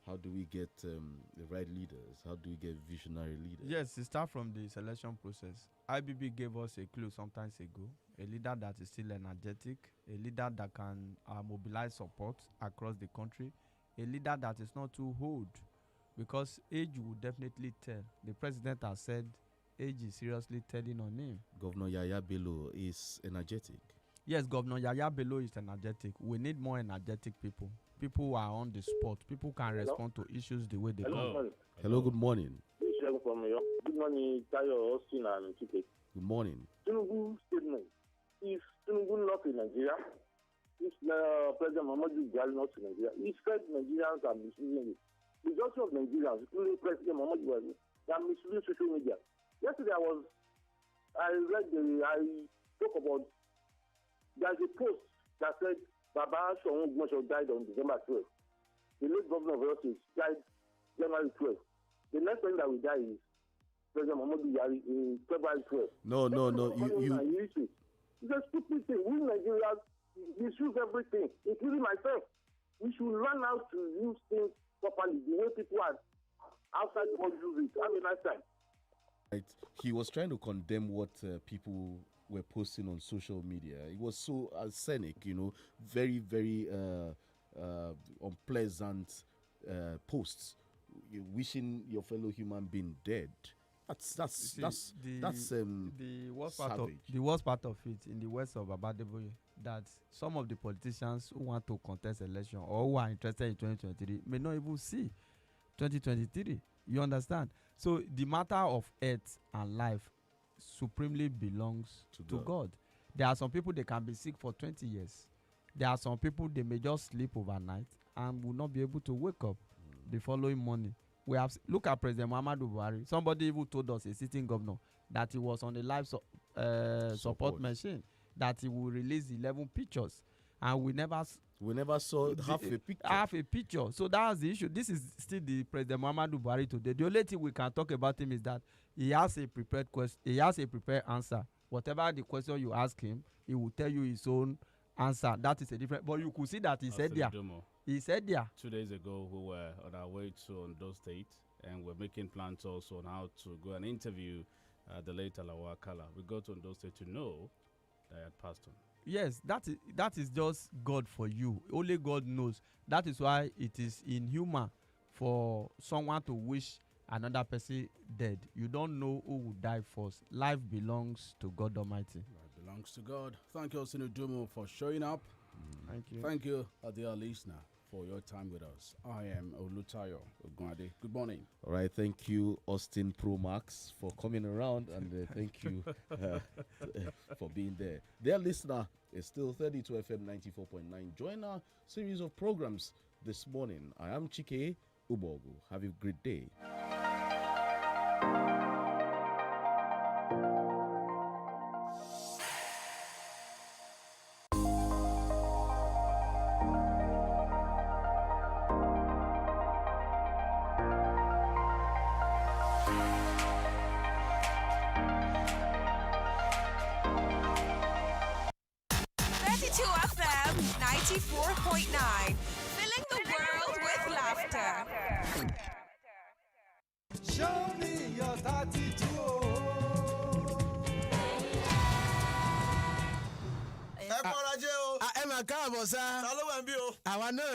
How do we get the right leaders? How do we get visionary leaders? Yes, it starts from the selection process. IBB gave us a clue sometimes ago. A leader that is still energetic, a leader that can mobilize support across the country, a leader that is not too old, because age will definitely tell. The president has said age is seriously telling on him. Governor Yaya Bello is energetic. Yes, Governor Yaya Bello is energetic. We need more energetic people. People who are on the spot. People can respond to issues the way they come. Hello, good morning. Good morning, Tayo, Austin, and Chike. Good morning. Tinubu statement. If Tinubu not in Nigeria, if President Muhammadu Buhari not in Nigeria, he said Nigerians are misusing it. The majority of Nigerians, including President Muhammadu Buhari, they are misusing social media. Yesterday I spoke about, there's a post that said Baba Shawun Gmosho died on December 12th. The late governor of Oyo State died January 12th. The next time that we die is President Muhammadu Buhari in February 12th. No. It's a stupid thing. We Nigerians misuse everything, including myself. We should learn how to use things properly, the way people are outside the world use it. Have a nice time. Right. He was trying to condemn what people were posting on social media. It was so cynic, very, very unpleasant posts. You're wishing your fellow human being dead. That's the worst part of it in the west of Abadeboye, that some of the politicians who want to contest election or who are interested in 2023 may not even see 2023. You understand? So the matter of earth and life supremely belongs to God. There are some people, they can be sick for 20 years. There are some people, they may just sleep overnight and will not be able to wake up the following morning. We have look at President Muhammadu Buhari. Somebody even told us, a sitting governor, that he was on the life support machine, that he will release 11 pictures, and we never saw half a picture. So that's the issue. This is still the President Muhammadu Buhari today. The only thing we can talk about him is that he has a prepared question. He has a prepared answer. Whatever the question you ask him, he will tell you his own answer, that is a different. But you could see that he said there. He said there. 2 days ago, we were on our way to Ondo State, and we're making plans also on how to go and interview the late Alawa Akala. We go to Ondo State to know that he had passed on. Yes, that is just God for you. Only God knows. That is why it is inhuman for someone to wish another person dead. You don't know who will die first. Life belongs to God Almighty. Life belongs to God. Thank you, Osinu Dumo, for showing up. Thank you. Thank you, dear listener, for your time with us. I am Olutayo Ogunade. Good morning. All right, thank you, Austin Pro Max, for coming around, and thank you for being there. Dear listener, it's still 32 FM 94.9. Join our series of programs this morning. I am Chike Ubogu. Have a great day. FM 94.9, filling the world with laughter. Show me your 32. ẹ kọ́ra jẹ́ o. ẹ máa káàbọ̀ sá. ta ló wà ń bí o. àwa náà